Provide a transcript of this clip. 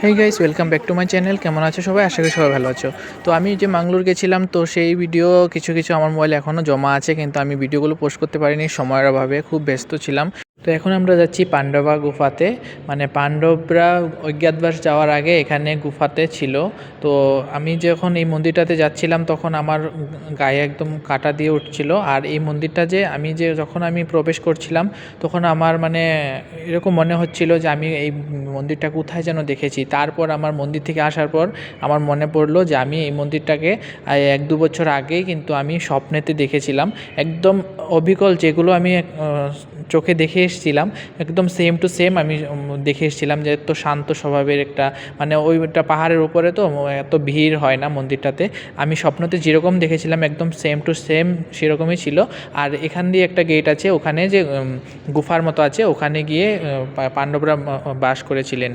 Hey guys, welcome back to my channel. কেমন আছো সবাই? আশা করি সবাই ভালো আছো। তো আমি যে মাঙ্গলোর গেছিলাম, তো সেই ভিডিও কিছু কিছু আমার মোবাইলে এখনও জমা আছে, কিন্তু আমি ভিডিওগুলো পোস্ট করতে পারিনি সময়ের অভাবে, খুব ব্যস্ত ছিলাম। তো এখন আমরা যাচ্ছি পাণ্ডবা গুফাতে। মানে পাণ্ডবরা অজ্ঞাতবাস যাওয়ার আগে এখানে গুফাতে ছিল। তো আমি যখন এই মন্দিরটাতে যাচ্ছিলাম তখন আমার গায়ে একদম কাঁটা দিয়ে উঠছিল। আর এই মন্দিরটা যখন আমি প্রবেশ করছিলাম তখন আমার মানে এরকম মনে হচ্ছিল যে আমি এই মন্দিরটা কোথায় যেন দেখেছি। তারপর আমার মন্দির থেকে আসার পর আমার মনে পড়লো যে আমি এই মন্দিরটাকে 1-2 বছর আগেই কিন্তু আমি স্বপ্নেতে দেখেছিলাম। একদম অবিকল যেগুলো আমি চোখে দেখে এসেছিলাম, একদম সেম টু সেম আমি দেখে এসেছিলাম। যে এত শান্ত স্বভাবের একটা, মানে ওইটা পাহাড়ের উপরে, তো এত ভিড় হয় না মন্দিরটাতে। আমি স্বপ্নতে যেরকম দেখেছিলাম একদম সেম টু সেম সেরকমই ছিল। আর এখান দিয়ে একটা গেট আছে, ওখানে যে গুফার মতো আছে, ওখানে গিয়ে পাণ্ডবরা বাস করেছিলেন।